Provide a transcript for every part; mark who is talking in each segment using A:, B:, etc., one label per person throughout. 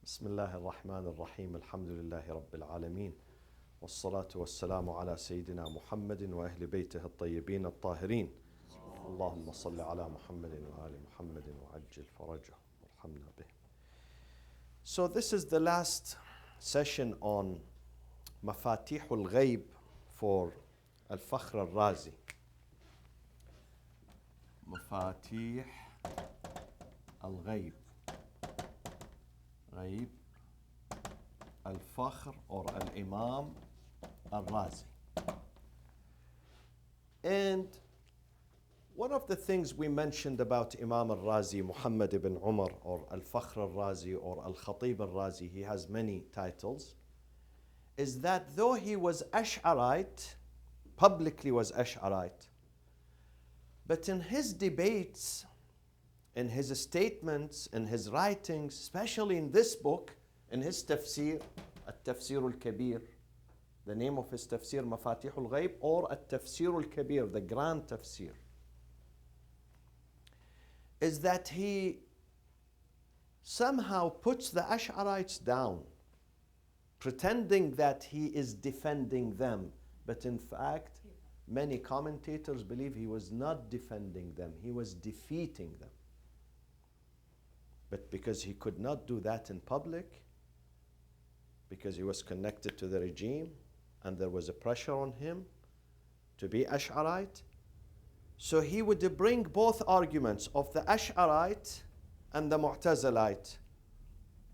A: بسم الله الرحمن الرحيم الحمد لله رب العالمين والصلاة والسلام على سيدنا محمد وأهل بيته الطيبين الطاهرين اللهم صل على محمد وآل محمد وعجل فرجه وارحمنا به. So this is the last session on مفاتيح الغيب for الفخر الرازي. مفاتيح الغيب غيب الفخر or الإمام الرازي. And one of the things we mentioned about Imam al-Razi, Muhammad ibn Umar, or al-Fakhr al-Razi, or al-Khatib al-Razi, he has many titles, is that though he was Ash'arite, publicly was Ash'arite, but in his debates, in his statements, in his writings, especially in this book, in his tafsir, At-Tafsir al-Kabir, the name of his tafsir, Mafatih al-Ghayb, or At-Tafsir al-Kabir, the grand tafsir, is that he somehow puts the Ash'arites down, pretending that he is defending them. But in fact, many commentators believe he was not defending them, he was defeating them. But because he could not do that in public, because he was connected to the regime and there was a pressure on him to be Ash'arite, so he would bring both arguments of the Ash'arite and the Mu'tazilite,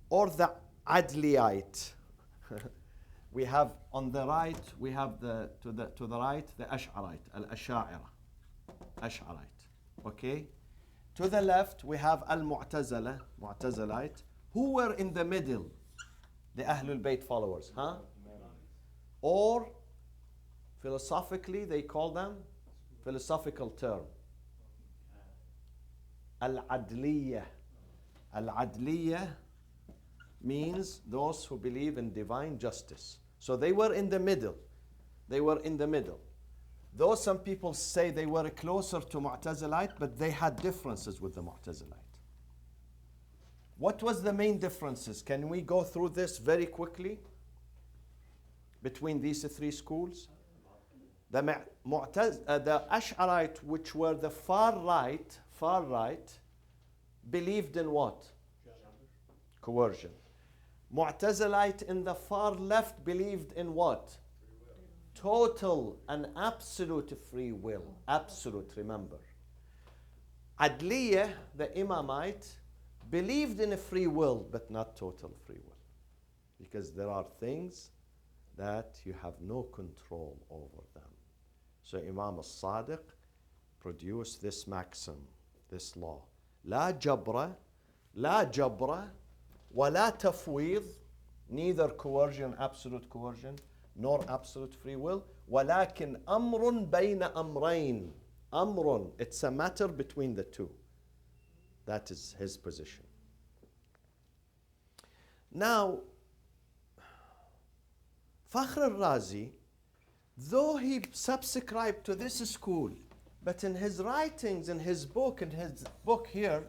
A: or the Adliyite. We have on the right, we have to the right, the Ash'arite, Al-Asha'ira, Ash'arite, okay? To the left, we have Al-Mu'tazila, Mu'tazilite, who were in the middle, the Ahlul Bayt followers, huh? Or, philosophically, they call them, philosophical term, Al-Adliyah. Al-Adliyah means those who believe in divine justice. So they were in the middle. They were in the middle. Though some people say they were closer to Mu'tazilite, but they had differences with the Mu'tazilite. What was the main differences? Can we go through this very quickly between these three schools? The Ash'arite, which were the far right, believed in what? Coercion. Mu'tazilite in the far left believed in what? Total and absolute free will. Absolute, remember. Adliyah, the Imamite, believed in a free will, but not total free will. Because there are things that you have no control over them. So Imam al-Sadiq produced this maxim, this law. لا جبر ولا تفويض, neither coercion, absolute coercion, nor absolute free will. ولكن أمر بين أمرين. أمر, it's a matter between the two. That is his position. Now, Fakhr al-Razi, though he subscribed to this school, but in his writings, in his book here,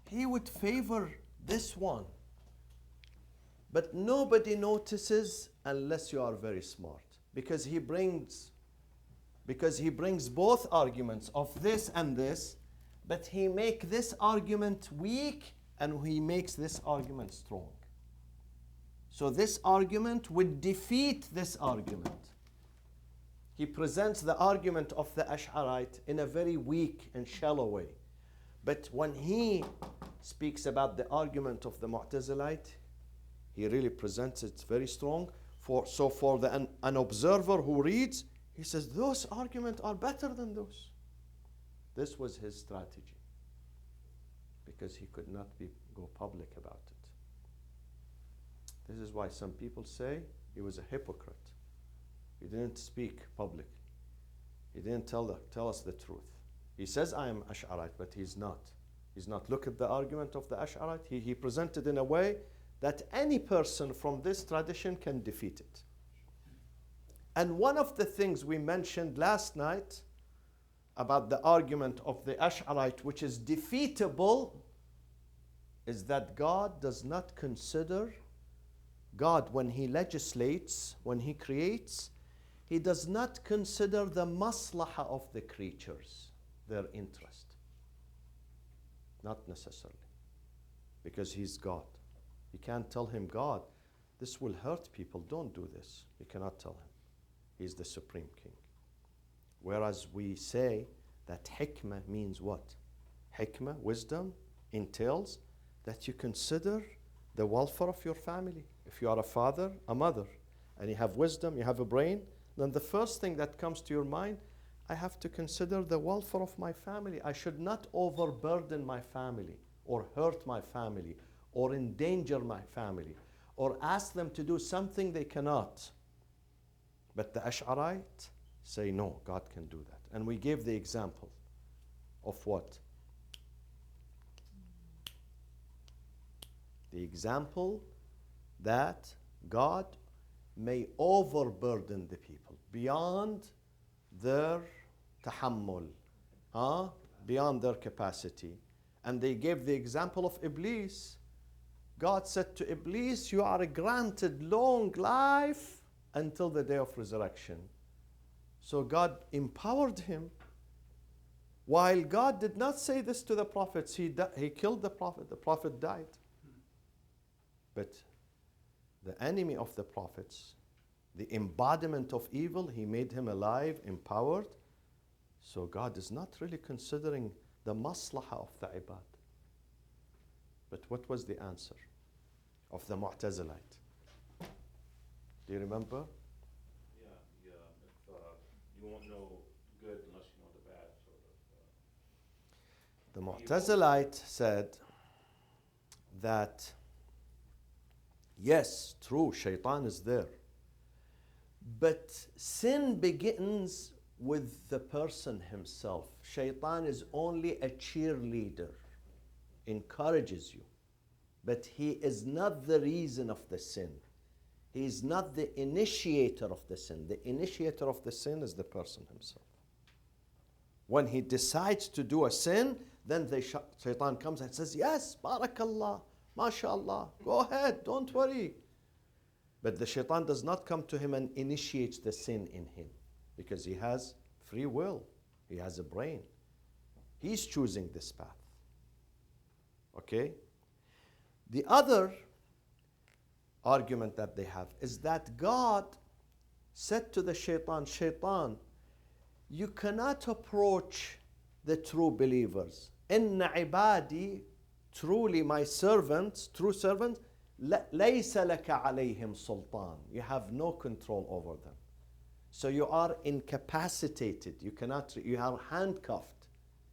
A: he would favor this one. But nobody notices unless you are very smart, because he brings both arguments of this and this, but he makes this argument weak and he makes this argument strong. So this argument would defeat this argument. He presents the argument of the Ash'arite in a very weak and shallow way. But when he speaks about the argument of the Mu'tazilite, he really presents it very strong. For an observer who reads, he says, those arguments are better than those. This was his strategy, because he could not go public about it. This is why some people say he was a hypocrite. He didn't speak publicly. He didn't tell us the truth. He says, I am Ash'arite, but he's not. He's not. Look at the argument of the Ash'arite. He presented in a way that any person from this tradition can defeat it. And one of the things we mentioned last night about the argument of the Ash'arite, which is defeatable, is that God does not consider, God, when He legislates, when He creates, He does not consider the maslahah of the creatures, their interest. Not necessarily. Because He's God. You can't tell Him, God, this will hurt people, don't do this. You cannot tell Him. He's the Supreme King. Whereas we say that hikmah means what? Hikmah, wisdom, entails that you consider the welfare of your family. If you are a father, a mother, and you have wisdom, you have a brain, then the first thing that comes to your mind, I have to consider the welfare of my family. I should not overburden my family, or hurt my family, or endanger my family, or ask them to do something they cannot. But the Ash'arite say, no, God can do that. And we gave the example of what? The example that God may overburden the people beyond their tahammul, beyond their capacity. And they gave the example of Iblis. God said to Iblis, you are granted long life until the day of resurrection. So God empowered him. While God did not say this to the prophets, he killed the prophet died. But the enemy of the prophets, the embodiment of evil, he made him alive, empowered. So God is not really considering the maslahah of the ibad. But what was the answer of the Mu'tazilite? Do you remember?
B: Yeah. If you won't know good unless you know the bad, sort of.
A: The Mu'tazilite said that yes, true, shaitan is there. But sin begins with the person himself. Shaitan is only a cheerleader, encourages you. But he is not the reason of the sin. He is not the initiator of the sin. The initiator of the sin is the person himself. When he decides to do a sin, then the shaitan comes and says, yes, barakallah, mashallah, go ahead, don't worry. But the shaitan does not come to him and initiates the sin in him, because he has free will, he has a brain. He's choosing this path. Okay? The other argument that they have is that God said to the shaitan, shaitan, you cannot approach the true believers. Inna ibadi, truly my servants, true servants, لَيْسَ لَكَ عَلَيْهِمْ سُلْطَانٌ. You have no control over them. So you are incapacitated. You are handcuffed.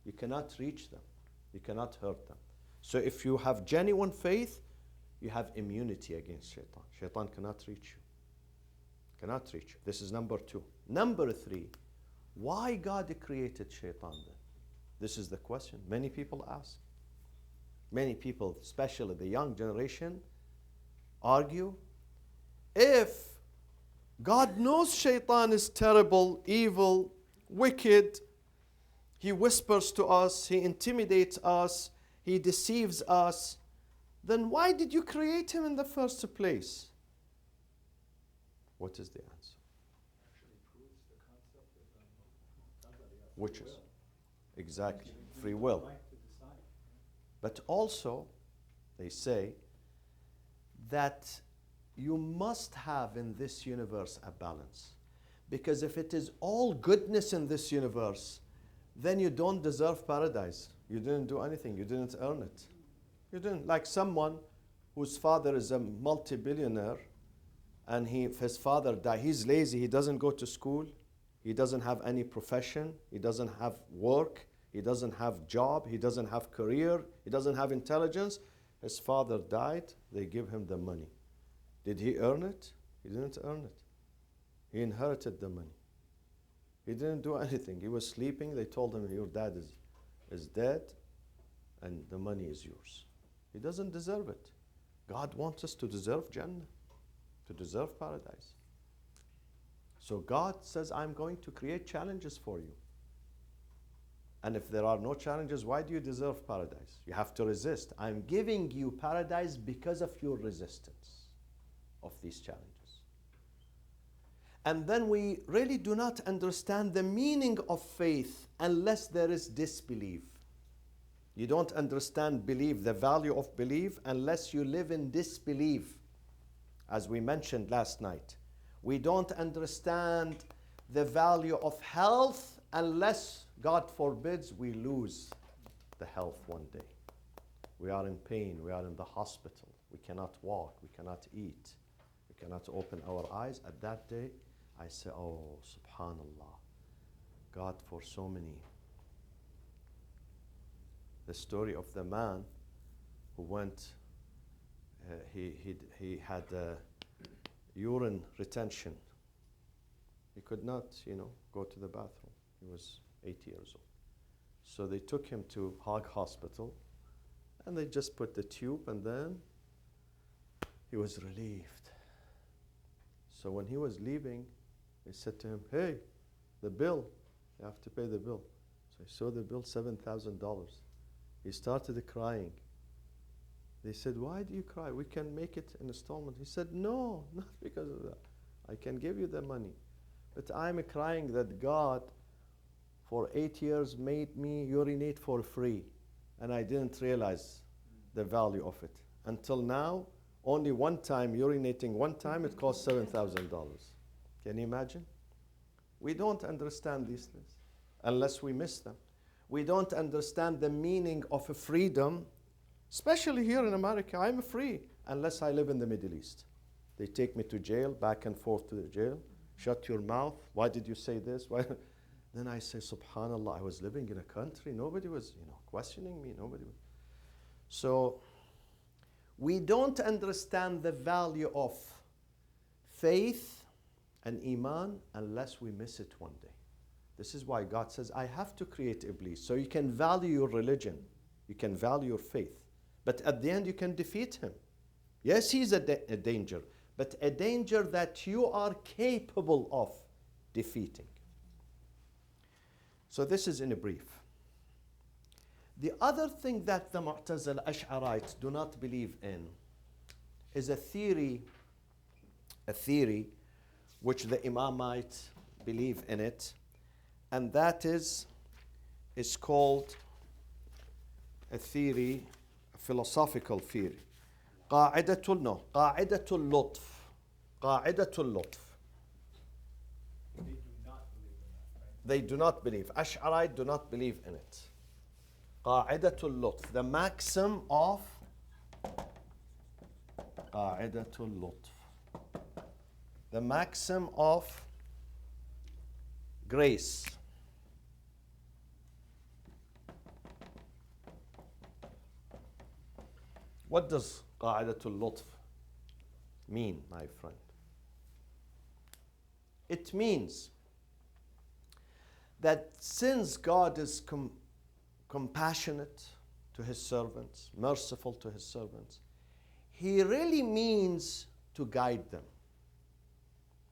A: You cannot reach them. You cannot hurt them. So if you have genuine faith, you have immunity against shaitan. Shaitan cannot reach you. Cannot reach you. This is number 2. Number 3, why God created shaitan then? This is the question many people ask. Many people, especially the young generation, argue, if God knows shaitan is terrible, evil, wicked, he whispers to us, he intimidates us, he deceives us, then why did you create him in the first place? What is the answer?
C: Actually proves the concept of
A: Which is?
C: will.
A: Exactly,
C: You
A: free
C: have
A: will.
C: the right to decide.
A: But also, they say that you must have in this universe a balance. Because if it is all goodness in this universe, then you don't deserve paradise. You didn't do anything, you didn't earn it. You didn't. Like someone whose father is a multi-billionaire and his father died. He's lazy, he doesn't go to school, he doesn't have any profession, he doesn't have work, he doesn't have job, he doesn't have career, he doesn't have intelligence. His father died, they give him the money. Did he earn it? He didn't earn it. He inherited the money. He didn't do anything. He was sleeping, they told him your dad is dead and the money is yours. He doesn't deserve it. God wants us to deserve Jannah, to deserve paradise. So God says, I'm going to create challenges for you. And if there are no challenges, why do you deserve paradise? You have to resist. I'm giving you paradise because of your resistance of these challenges. And then we really do not understand the meaning of faith unless there is disbelief. You don't understand belief, the value of belief, unless you live in disbelief, as we mentioned last night. We don't understand the value of health unless, God forbids, we lose the health one day. We are in pain, we are in the hospital, we cannot walk, we cannot eat, we cannot open our eyes. At that day, I say, oh, subhanallah, God for so many. The story of the man who went, he had urine retention. He could not, go to the bathroom. He was 8 years old. So they took him to Hague Hospital, and they just put the tube, and then he was relieved. So when he was leaving, they said to him, hey, the bill, you have to pay the bill. So he saw the bill, $7,000. He started crying. They said, why do you cry? We can make it an installment. He said, no, not because of that. I can give you the money. But I'm crying that God, for 8 years, made me urinate for free. And I didn't realize the value of it. Until now, only one time, urinating one time, it cost $7,000. Can you imagine? We don't understand these things unless we miss them. We don't understand the meaning of freedom, especially here in America. I'm free unless I live in the Middle East. They take me to jail, back and forth to the jail. Shut your mouth. Why did you say this? Why? Then I say, subhanallah, I was living in a country. Nobody was, questioning me. Nobody was. So we don't understand the value of faith and iman unless we miss it one day. This is why God says, I have to create Iblis. So you can value your religion. You can value your faith. But at the end, you can defeat him. Yes, he's a danger, but a danger that you are capable of defeating. So this is in a brief. The other thing that the Mu'tazila Ash'arites do not believe in is a theory which the Imamites believe in it, and that is called a theory, a philosophical theory. قاعدة اللطف. قاعدة اللطف. They do not believe. Ash'arite do not believe in it. قاعدة اللطف. The maxim of قاعدة اللطف. The maxim of grace. What does قاعدة اللطف mean, my friend? It means that since God is compassionate to his servants, merciful to his servants, he really means to guide them.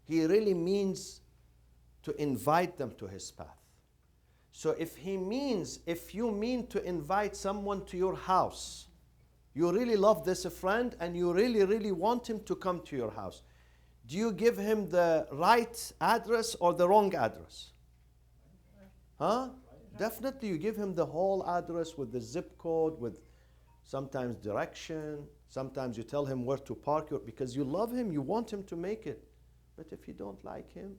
A: He really means to invite them to his path. So if you mean to invite someone to your house, you really love this friend and you really, really want him to come to your house, do you give him the right address or the wrong address? Huh? Definitely you give him the whole address with the zip code, with sometimes direction. Sometimes you tell him where to park because you love him, you want him to make it. But if you don't like him,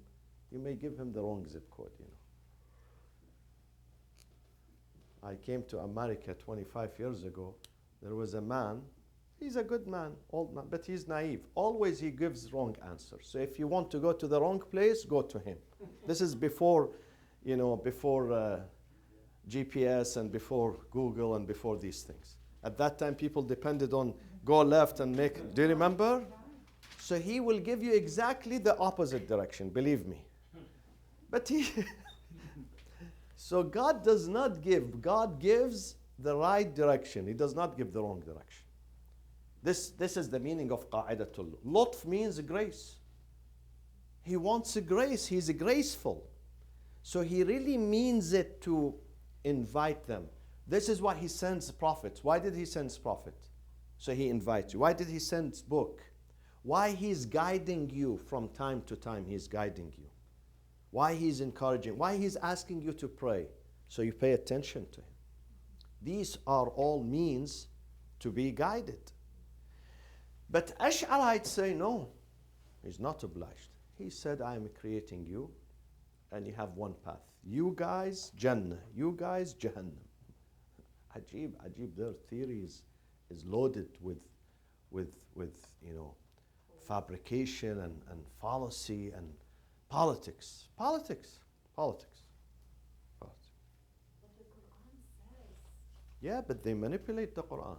A: you may give him the wrong zip code, I came to America 25 years ago. There was a man, he's a good man, old man, but he's naive. Always he gives wrong answers. So if you want to go to the wrong place, go to him. This is before, before GPS and before Google and before these things. At that time, people depended on go left and make, do you remember? So he will give you exactly the opposite direction, believe me. But so God does not give, God gives the right direction. He does not give the wrong direction. This is the meaning of qa'idatul. Lutf means grace. He wants grace. He's graceful. So he really means it to invite them. This is why he sends prophets. Why did he send prophet? So he invites you. Why did he send book? Why he's guiding you from time to time, he's guiding you. Why he's encouraging, why he's asking you to pray. So you pay attention to him. These are all means to be guided. But Ash'arites say no, he's not obliged. He said, I am creating you and you have one path. You guys, Jannah. You guys, Jahannam. Ajib, their theories is loaded with fabrication and fallacy and politics.
D: But the Quran says.
A: Yeah, but they manipulate the Quran.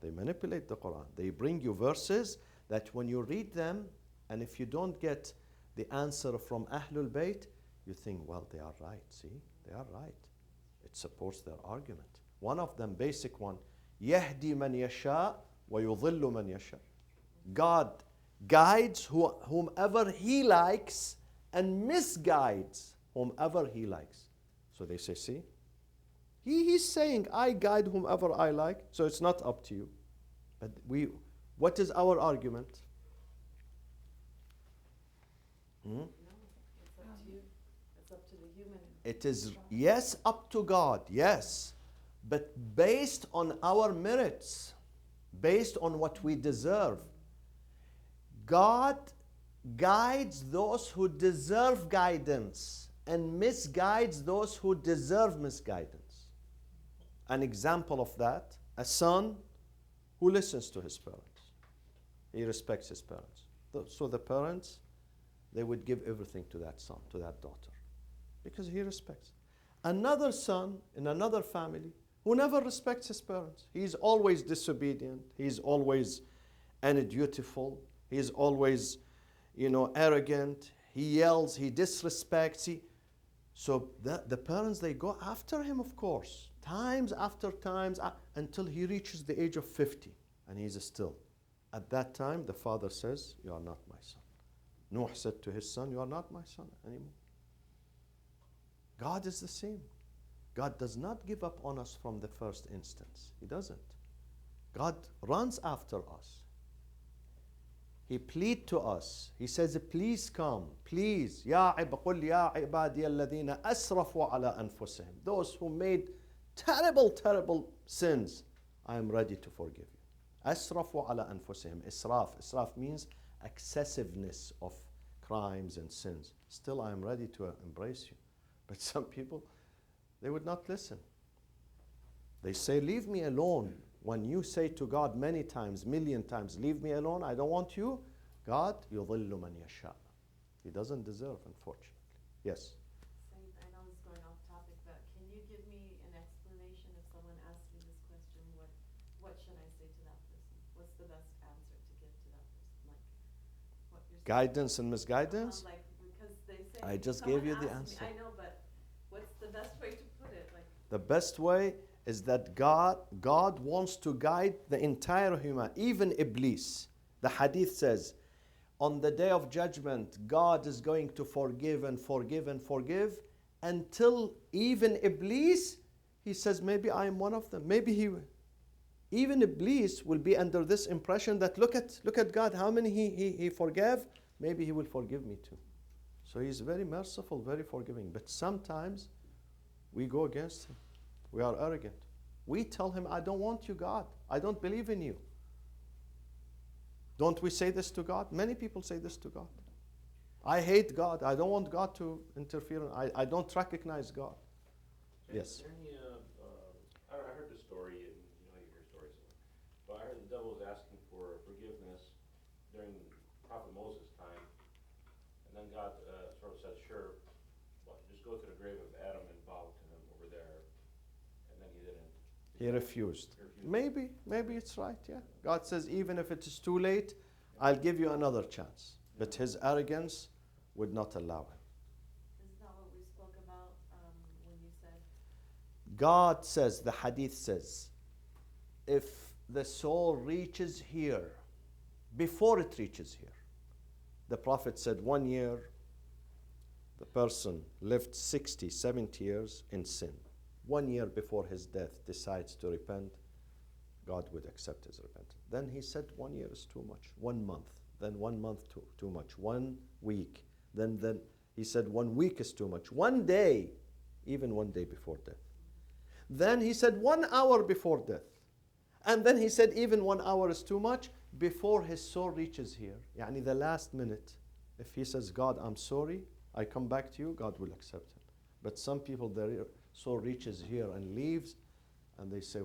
A: They manipulate the Quran. They bring you verses that when you read them, and if you don't get the answer from Ahlul Bayt, you think, well, they are right. See, they are right. It supports their argument. One of them, basic one, يهدي من يشاء ويضل من يشاء. God guides whomever he likes and misguides whomever he likes. So they say, see, he's saying, I guide whomever I like, so it's not up to you. But what is our argument?
D: No, it's up to you. It's up to the human.
A: It is, yes, up to God, yes, but based on our merits, based on what we deserve. God guides those who deserve guidance and misguides those who deserve misguidance. An example of that, a son who listens to his parents. He respects his parents. So the parents, they would give everything to that son, to that daughter, because he respects. Another son in another family who never respects his parents. He's always disobedient. He's always undutiful. He's always, arrogant. He yells. He disrespects. So the parents, they go after him, of course, times after times, until he reaches the age of 50, and he's still. At that time, the father says, you are not my son. Nuh said to his son, you are not my son anymore. God is the same. God does not give up on us from the first instance. He doesn't. God runs after us. He pleads to us. He says, please come. Please. قُلْ يَا عِبَادِيَ الَّذِينَ أَسْرَفُوا عَلَىٰ أَنفُسِهِمْ. Those who made terrible, terrible sins, I am ready to forgive you. أَسْرَفُوا عَلَىٰ أَنفُسِهِمْ. Israf means excessiveness of crimes and sins. Still, I am ready to embrace you. But some people, they would not listen. They say, leave me alone. When you say to God many times, million times, leave me alone, I don't want you, God, يُضِلُّ مَنْ يَشَاءُ. He doesn't deserve, unfortunately. Yes?
D: Said, I know it's going off topic, but can you give me an explanation if someone asks me this question, what should I say to that person? What's the best answer to give to that person? Like, what you're saying?
A: Guidance and misguidance?
D: Because they say,
A: I just gave you the
D: someone
A: answer.
D: asked me, I know, but what's the best way to put it? Like,
A: The best way is that God wants to guide the entire human, even Iblis. The hadith says, on the day of judgment, God is going to forgive and forgive and forgive until even Iblis, he says, maybe I am one of them. Maybe even Iblis will be under this impression that look at God, how many he forgave, maybe he will forgive me too. So he's very merciful, very forgiving. But sometimes we go against him. We are arrogant. We tell him, I don't want you, God. I don't believe in you. Don't we say this to God? Many people say this to God. I hate God. I don't want God to interfere. I don't recognize God. Yes.
B: Is there any, I heard the story, and you hear stories, but I heard the devil was asking for forgiveness during Prophet Moses' time, and then God sort of said, sure, well, just go to the grave of Adam and bow to him over there, and then he didn't.
A: He refused. Maybe it's right, yeah. God says, even if it is too late, I'll give you another chance. But his arrogance would not allow him.
D: isn't that what we spoke about when you said,
A: God says, the hadith says, if the soul reaches here, before it reaches here, the Prophet said 1 year, the person lived 60, 70 years in sin. 1 year before his death decides to repent, God would accept his repentance. Then he said 1 year is too much. 1 month. Then 1 month too much. 1 week. Then he said 1 week is too much. 1 day, even 1 day before death. Then he said 1 hour before death. And then he said even 1 hour is too much before his soul reaches here. Yani the last minute. If he says, God, I'm sorry, I come back to you, God will accept him. But some people, their soul reaches here and leaves, and they say,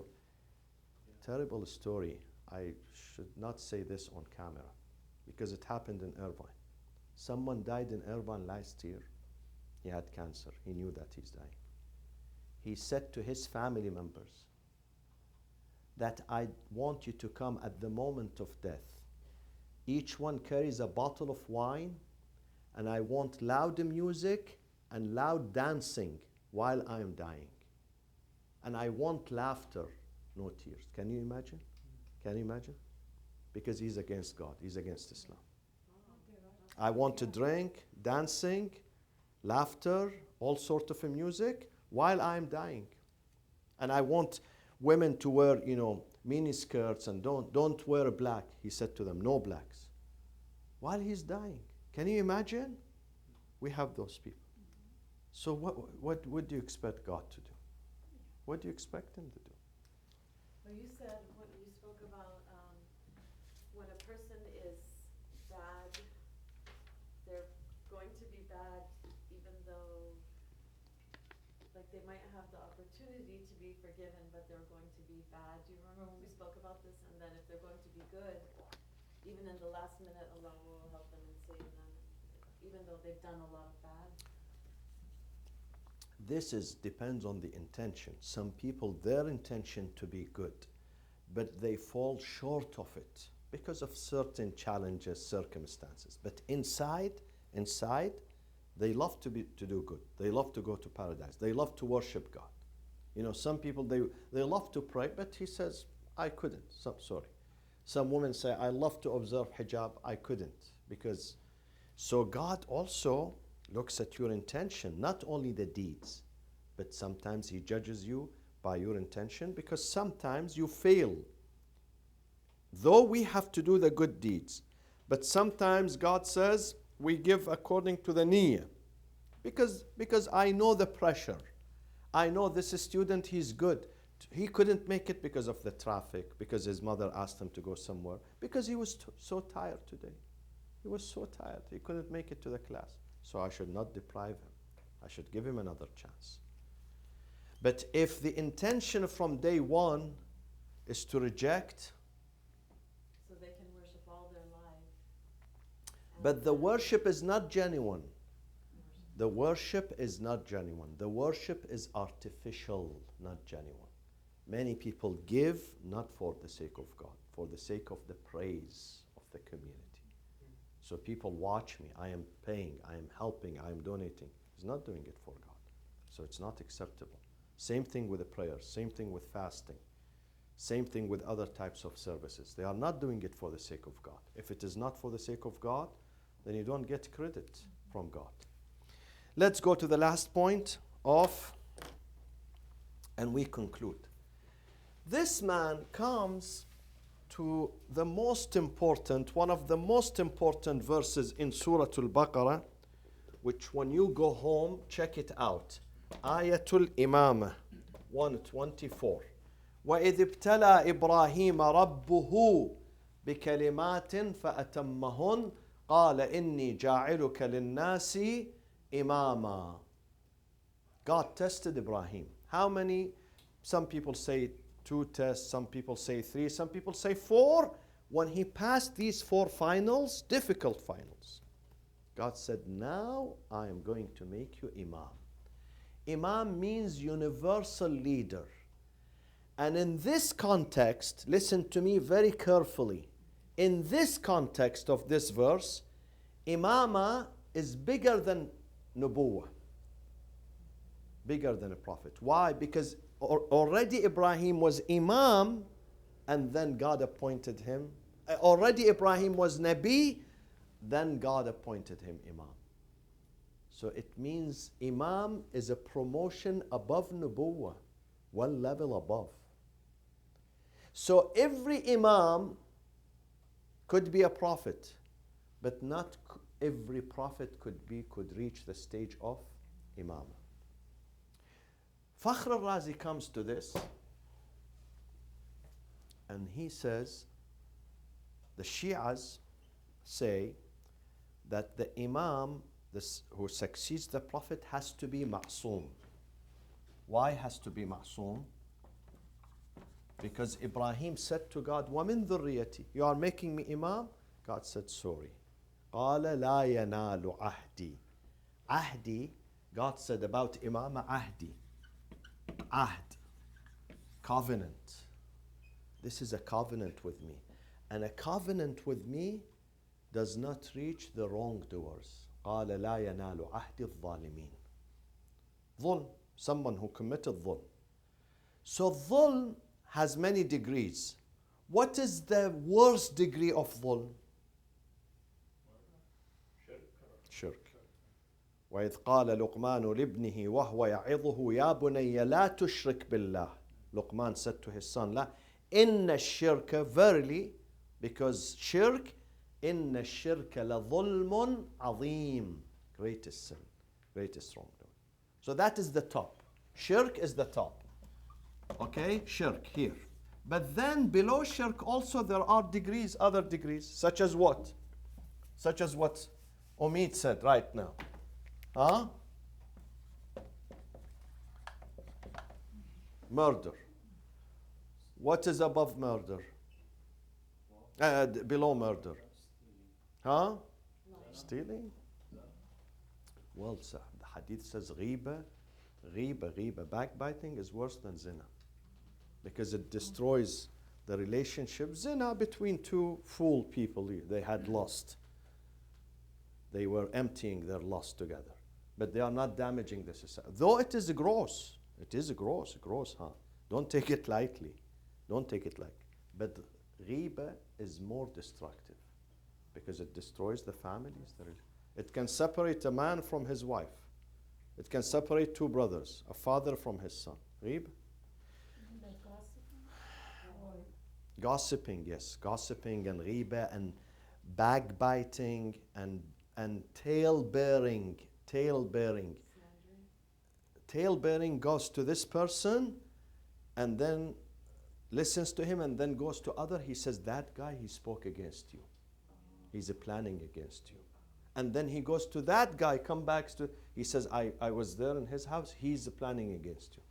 A: terrible story. I should not say this on camera because it happened in Irvine. Someone died in Irvine last year. He had cancer. He knew that he's dying. He said to his family members that I want you to come at the moment of death. Each one carries a bottle of wine, and I want loud music and loud dancing while I am dying. And I want laughter, no tears. Can you imagine? Can you imagine? Because he's against God. He's against Islam. I want to drink, dancing, laughter, all sorts of music while I'm dying. And I want women to wear, mini skirts and don't wear black. He said to them, no blacks. While he's dying. Can you imagine? We have those people. So what would you expect God to do? What do you expect him to do?
D: Well, you said, when you spoke about when a person is bad, they're going to be bad even though, like, they might have the opportunity to be forgiven, but they're going to be bad. Do you remember when we spoke about this? And then if they're going to be good, even in the last minute, Allah will help them and save them, even though they've done a lot of bad.
A: This depends on the intention. Some people, their intention to be good, but they fall short of it because of certain challenges, circumstances. But inside, they love to do good. They love to go to paradise. They love to worship God. Some people, they love to pray, but he says, I couldn't. Sorry. Some women say, I love to observe hijab. I couldn't. So God also looks at your intention, not only the deeds, but sometimes he judges you by your intention because sometimes you fail. Though we have to do the good deeds, but sometimes God says we give according to the niyyah. Because I know the pressure. I know this student, he's good. He couldn't make it because of the traffic, because his mother asked him to go somewhere, because he was so tired today. He was so tired, he couldn't make it to the class. So I should not deprive him. I should give him another chance. But if the intention from day one is to reject,
D: So they can worship all their life.
A: but the worship is not genuine. The worship is not genuine. The worship is artificial, not genuine. Many people give not for the sake of God, for the sake of the praise of the community. So people watch me, I am paying, I am helping, I am donating. He's not doing it for God. So it's not acceptable. Same thing with the prayers, same thing with fasting, same thing with other types of services. They are not doing it for the sake of God. If it is not for the sake of God, then you don't get credit from God. Let's go to the last point and we conclude. This man comes to the most important, one of the most important verses in Surah Al-Baqarah, which when you go home, check it out. Ayatul Imamah 124. وَإِذِ ابْتَلَى إِبْرَاهِيمَ رَبُّهُ بِكَلِمَاتٍ فَأَتَمَّهُنْ قَالَ إِنِّي جَاعِلُكَ لِلنَّاسِ إِمَامًا. God tested Ibrahim. How many? Some people say 2 tests, some people say 3, some people say 4. When he passed these 4 finals, difficult finals, God said, now I am going to make you Imam. Imam means universal leader. And in this context, listen to me very carefully. In this context of this verse, Imama is bigger than Nubuwah. Bigger than a prophet. Why? Because already Ibrahim was Imam, and then God appointed him. Already Ibrahim was Nabi, then God appointed him Imam. So it means Imam is a promotion above Nubuwah. one level above. So every imam could be a prophet, but not every prophet could reach the stage of imam. Fakhr al-Razi comes to this and he says the Shi'as say that the imam who succeeds the prophet has to be ma'soom. Why has to be ma'soom? Because Ibrahim said to God, وَمِن ذُرِّيَّتِي, you are making me imam? God said, sorry. قَالَ لَا يَنَالُ عَهْدِي. Ahdi, God said about imam, ahdi. Ahd. Covenant. This is a covenant with me. And a covenant with me does not reach the wrongdoers. قَالَ لَا يَنَالُ عَهْدِ الظَّالِمِينَ. Dhulm, someone who committed dhulm. So dhulm has many degrees. What is the worst degree of dhulm? Shirk. وإذ قال لقمان لابنه وهو يعظه يا بني لا تشرك بالله. Luqman said to his son, لا إن الشرك, verily, because shirk, إن الشرك لظلم عظيم, greatest sin, greatest wrongdoing. So that is the top. Shirk is the top. Okay, shirk here. But then below shirk also there are degrees, other degrees, such as what? Such as what Omid said right now. Huh? Murder. What is above murder? Below murder. Huh? Stealing? Well, the hadith says ghiba, backbiting is worse than zina. Because it destroys the relationship. Zina between two fool people, they had lust. They were emptying their lust together. But they are not damaging the society. Though it is gross. It is gross, huh? Don't take it lightly. Don't take it lightly. But ghiba is more destructive because it destroys the families. It can separate a man from his wife. It can separate two brothers, a father from his son. Ghiba? Gossiping, yes. Gossiping and ghiba and backbiting and tale-bearing. Tale-bearing goes to this person and then listens to him and then goes to other. He says, that guy, he spoke against you. He's planning against you. And then he goes to that guy, come back to, he says, I was there in his house. He's planning against you.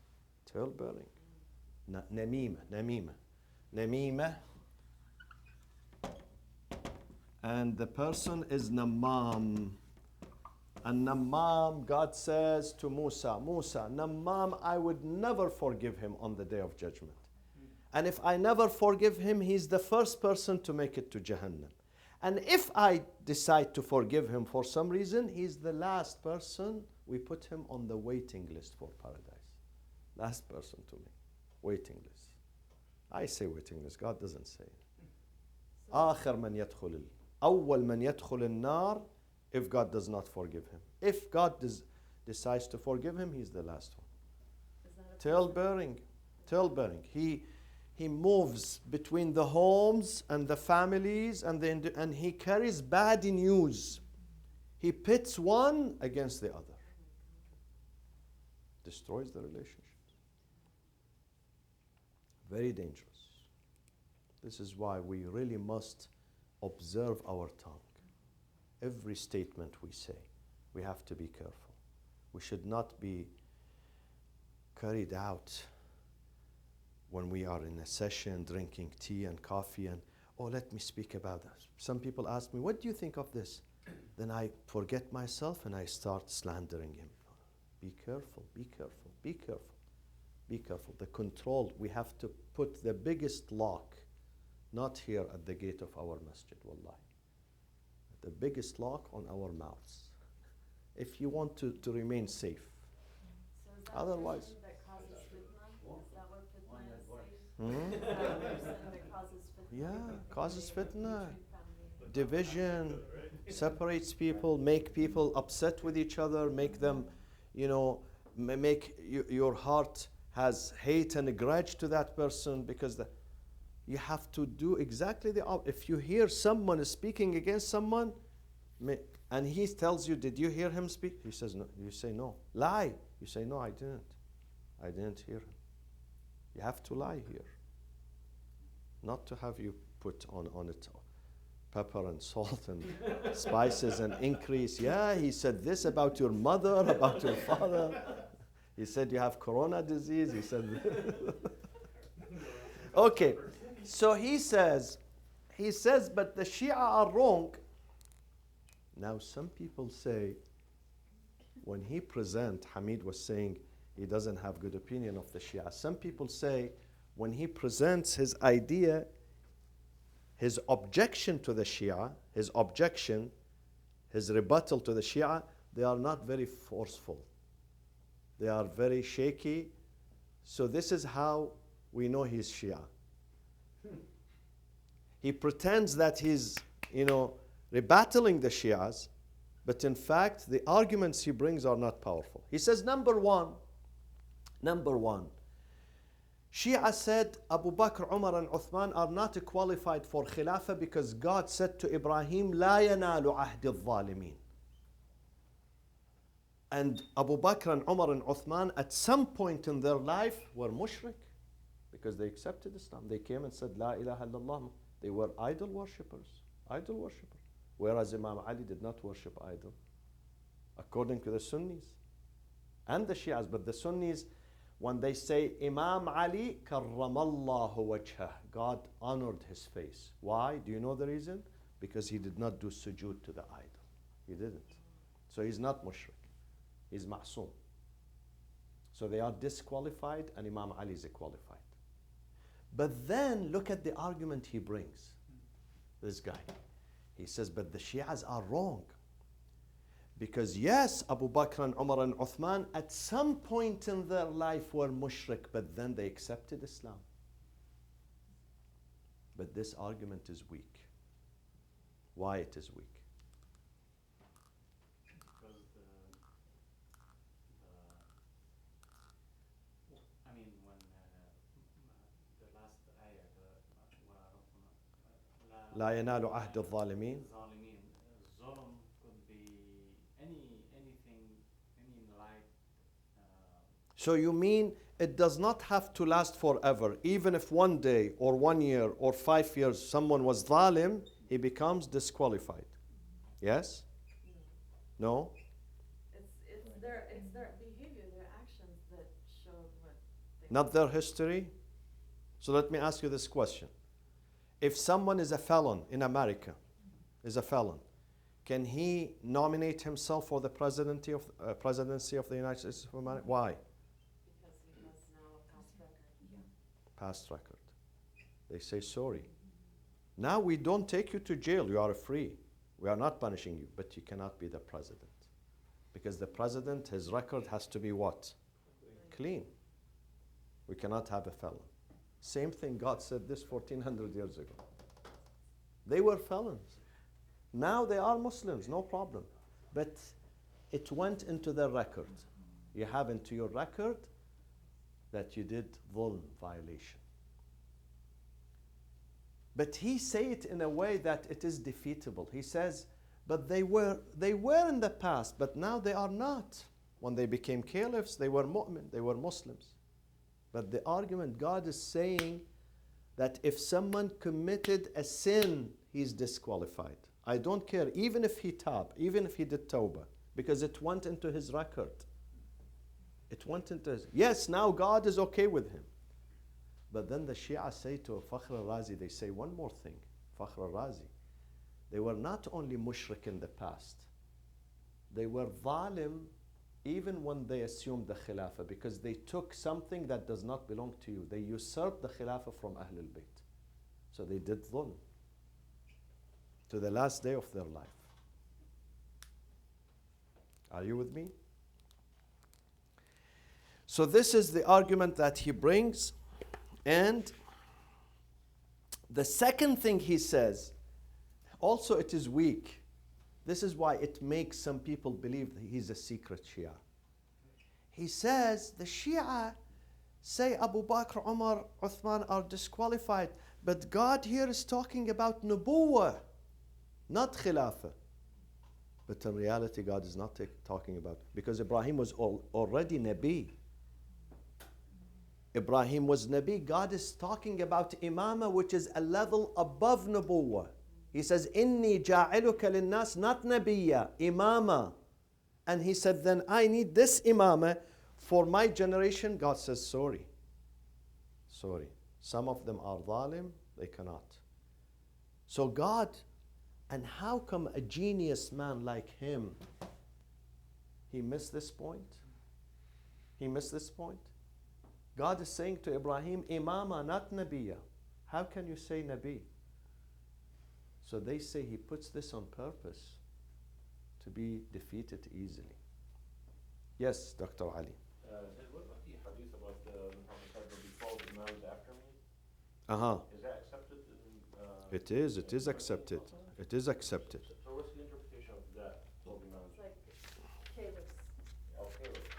A: Tale-bearing. Namima. And the person is Namam. And Namam, God says to Musa, Namam, I would never forgive him on the day of judgment. And if I never forgive him, he's the first person to make it to Jahannam. And if I decide to forgive him for some reason, he's the last person. We put him on the waiting list for paradise. Last person to me. Waiting list. I say waiting list. God doesn't say it. آخر من يدخل أول من يدخل النار, if God does not forgive him. If God decides to forgive him, he's the last one. Tale-bearing. He moves between the homes and the families and he carries bad news. He pits one against the other. Destroys the relationships. Very dangerous. This is why we really must observe our tongue. Every statement we say, we have to be careful. We should not be carried out when we are in a session drinking tea and coffee and, oh, let me speak about this. Some people ask me, what do you think of this? Then I forget myself and I start slandering him. Be careful. The control, we have to put the biggest lock, not here at the gate of our masjid, wallahi. The biggest lock on our mouths. If you want to remain safe.
D: So is that
A: Otherwise.
D: the person that causes fitna? Is that what fitna is? That person that causes fitna?
A: Yeah, causes fitna. Division, separates people, make people upset with each other, make them, make your heart has hate and a grudge to that person because you have to do exactly the opposite. If you hear someone is speaking against someone, and he tells you, did you hear him speak? He says, no. You say, no. Lie. You say, no, I didn't. I didn't hear him. You have to lie here. Not to have you put on it pepper and salt and spices and increase. Yeah, he said this about your mother, about your father. He said you have corona disease. He said, okay. So he says, but the Shia are wrong. Now some people say, when he present, Hamid was saying he doesn't have good opinion of the Shia. Some people say when he presents his idea, his objection to the Shia, his rebuttal to the Shia, they are not very forceful. They are very shaky. So this is how we know he's Shia. He pretends that he's, rebattling the Shias, but in fact, the arguments he brings are not powerful. He says, number one, Shia said Abu Bakr, Umar, and Uthman are not qualified for Khilafah because God said to Ibrahim, لا ينال عهد الظالمين. And Abu Bakr and Umar and Uthman at some point in their life were mushrik because they accepted Islam. They came and said, La ilaha illallah. They were idol worshippers. Whereas Imam Ali did not worship idol, according to the Sunnis and the Shias. But the Sunnis, when they say Imam Ali karramallahu wajhah, God honored his face. Why? Do you know the reason? Because he did not do sujood to the idol. He didn't. So he's not mushrik. He's ma'soom. So they are disqualified and Imam Ali is qualified. But then look at the argument he brings. This guy. He says, but the Shias are wrong. Because yes, Abu Bakr and Umar and Uthman at some point in their life were mushrik, but then they accepted Islam. But this argument is weak. Why it is weak?
C: Because when the last ayah,
A: لا ينال عهد الظالمين.
C: Zulm could be anything, any light.
A: So you mean it does not have to last forever. Even if one day or 1 year or 5 years someone was zalim, he becomes disqualified. Yes? No?
D: It's their behavior, their actions that showed what they
A: Not their history? So let me ask you this question. If someone is a felon in America, can he nominate himself for the presidency of the United States of America? Why?
D: because he has now a past record.
A: Past record. They say sorry. Now we don't take you to jail. You are free. We are not punishing you, but you cannot be the president. Because the president, his record has to be what? Clean. We cannot have a felon. Same thing, God said this 1400 years ago. They were felons. Now they are Muslims, no problem. But it went into their record. You have into your record that you did dhulm, violation. But he say it in a way that it is defeatable. He says, but they were in the past, but now they are not. When they became caliphs, they were mu'min, they were Muslims. But the argument, God is saying that if someone committed a sin, he's disqualified. I don't care, even if he even if he did tawbah, because it went into his record. It went into his, yes, now God is okay with him. But then the Shia say to Fakhr al-Razi, they say one more thing, Fakhr al-Razi. They were not only mushrik in the past, they were zalim even when they assumed the Khilafah, because they took something that does not belong to you. They usurped the Khilafah from Ahlul Bayt. So they did dhulm to the last day of their life. Are you with me? So this is the argument that he brings. And the second thing he says, also it is weak. This is why it makes some people believe that he's a secret Shia. He says the Shia, say Abu Bakr, Umar, Uthman are disqualified. But God here is talking about nubuwwah, not khilafah. But in reality, God is not talking about, because Ibrahim was already Nabi. Ibrahim was Nabi. God is talking about imamah, which is a level above nubuwwah. He says, Inni ja'iluka linnas, not nabiyya, imama. And he said, then I need this imamah for my generation. God says, sorry. Some of them are zalim, they cannot. So God, and how come a genius man like him, he missed this point? He missed this point? God is saying to Ibrahim, imama, not nabiyya. How can you say nabi? So they say he puts this on purpose to be defeated easily. Yes, Dr. Ali.
B: What about the hadith about the Prophet said there'll be 12 imams after me?
A: Uh-huh.
B: Is that accepted?
A: It is accepted. It is accepted.
B: So what's the interpretation of that 12 imams?
D: It's like caliphs.
B: Oh, caliphs.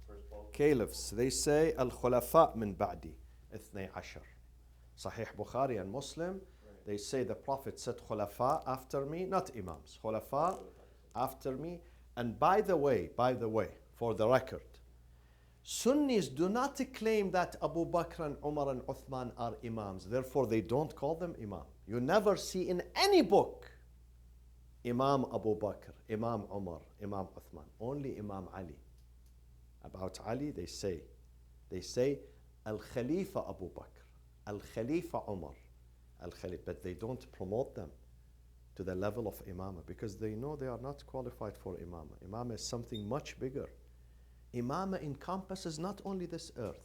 B: First 12?
A: Caliphs. They say al-khulafa min ba'di, 12. Sahih Bukhari and Muslim. They say the Prophet said khulafa after me, not imams. Khulafa after me. And by the way, for the record, Sunnis do not claim that Abu Bakr and Umar and Uthman are imams. Therefore, they don't call them imam. You never see in any book Imam Abu Bakr, Imam Umar, Imam Uthman. Only Imam Ali. About Ali, they say Al-Khalifa Abu Bakr, Al-Khalifa Umar, Al-Khalifa. But they don't promote them to the level of imamah because they know they are not qualified for imamah. Imamah is something much bigger. Imamah encompasses not only this earth,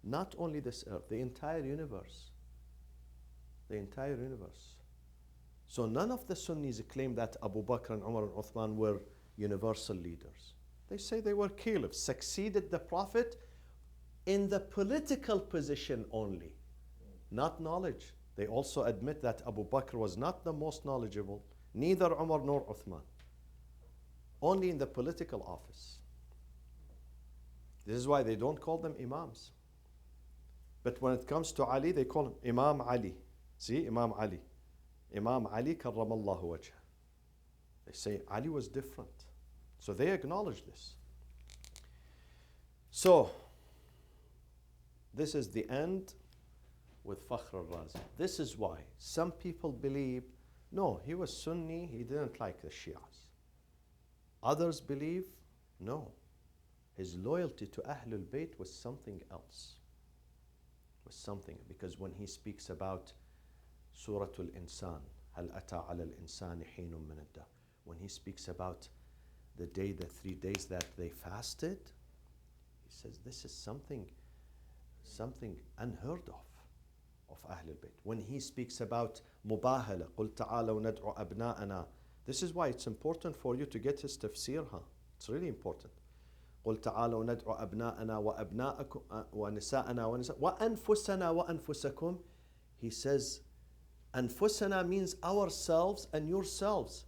A: the entire universe. The entire universe. So none of the Sunnis claim that Abu Bakr and Umar and Uthman were universal leaders. They say they were caliphs, succeeded the Prophet in the political position only, not knowledge. They also admit that Abu Bakr was not the most knowledgeable, neither Umar nor Uthman, only in the political office. This is why they don't call them imams. But when it comes to Ali, they call him Imam Ali. See, Imam Ali. Imam Ali karramallahu wajha. They say Ali was different. So they acknowledge this. So, this is the end with Fakhr al-Razi. This is why some people believe, no, he was Sunni, he didn't like the Shias. Others believe, no, his loyalty to Ahlul Bayt was something else. Because when he speaks about Suratul Insan, هل أتى على الإنسان حين من الدهر, when he speaks about the 3 days that they fasted, he says this is something unheard of Ahlul Bayt. When he speaks about Mubahala, قل تعالوا ندعو أبناءنا, this is why it's important for you to get his tafsir. It's really important. قل تعالوا ندعو أبناءنا وأبناءكم ونساءنا وأنفسنا وأنفسكم. He says أنفسنا means ourselves and yourselves.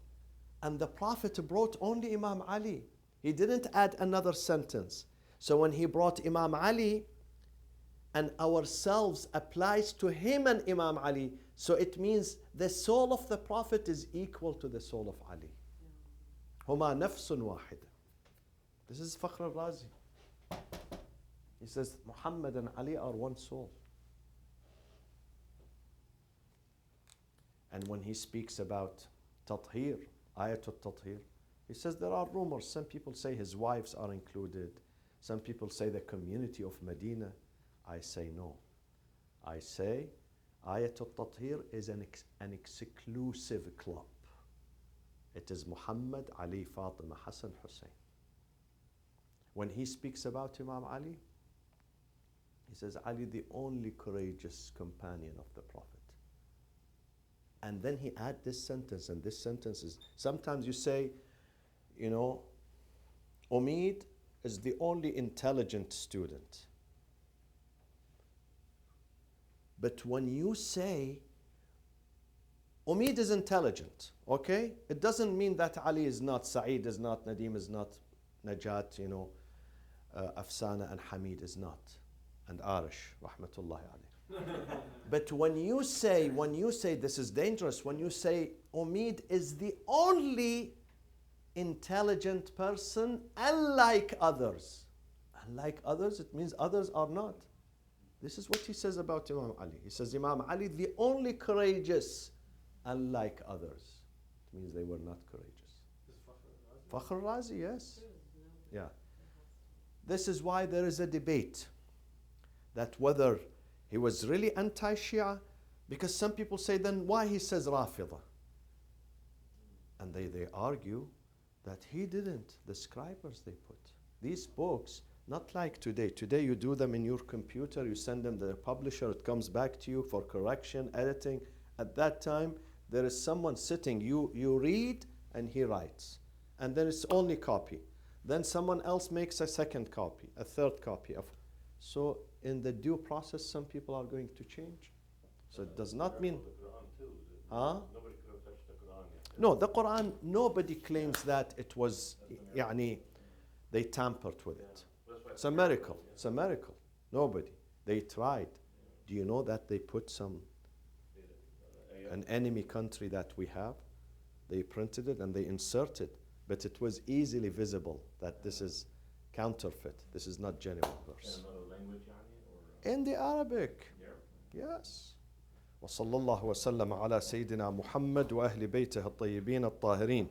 A: And the Prophet brought only Imam Ali. He didn't add another sentence. So when he brought Imam Ali, and ourselves applies to him and Imam Ali, so it means the soul of the Prophet is equal to the soul of Ali. هما نفس واحدة. This is Fakhr al-Razi. He says Muhammad and Ali are one soul. And when he speaks about Tathir, Ayatul Tathir, he says there are rumors. Some people say his wives are included. Some people say the community of Medina. I say no. I say Ayatul Tathir is an exclusive club. It is Muhammad, Ali, Fatima, Hassan, Hussein. When he speaks about Imam Ali, he says Ali the only courageous companion of the Prophet. And then he adds this sentence, and this sentence is, sometimes you say, Umid is the only intelligent student. But when you say, Umid is intelligent, okay? It doesn't mean that Ali is not, Sa'id is not, Nadim is not, Najat, Afsana and Hamid is not. and Arish, rahmatullahi alayh. But when you say this is dangerous, when you say Umayyad is the only intelligent person unlike others. Unlike others, it means others are not. This is what he says about Imam Ali. He says Imam Ali, the only courageous, unlike others. It means they were not courageous. Fakhr Razi, yes. Yeah. This is why there is a debate that whether he was really anti-Shia, because some people say then why he says Rafida. And they argue that he didn't, the scribers they put. These books, not like today. Today you do them in your computer, you send them to the publisher, it comes back to you for correction, editing. At that time, there is someone sitting, you read and he writes. And then it's only copy. Then someone else makes a second copy, a third copy of. So in the due process, some people are going to change. So it does not mean. Huh?
B: Nobody could have touched the Quran yet.
A: No, the Quran, nobody claims that it was, they tampered with it. It's a miracle. It's a miracle. Nobody. They tried. Do you know that they put an enemy country that we have? They printed it and they inserted, but it was easily visible that this is counterfeit. This is not genuine verse.
B: In another language, or
A: In the Arabic. Yes. وصلى الله وسلم على سيدنا محمد وأهل بيته الطيبين الطاهرين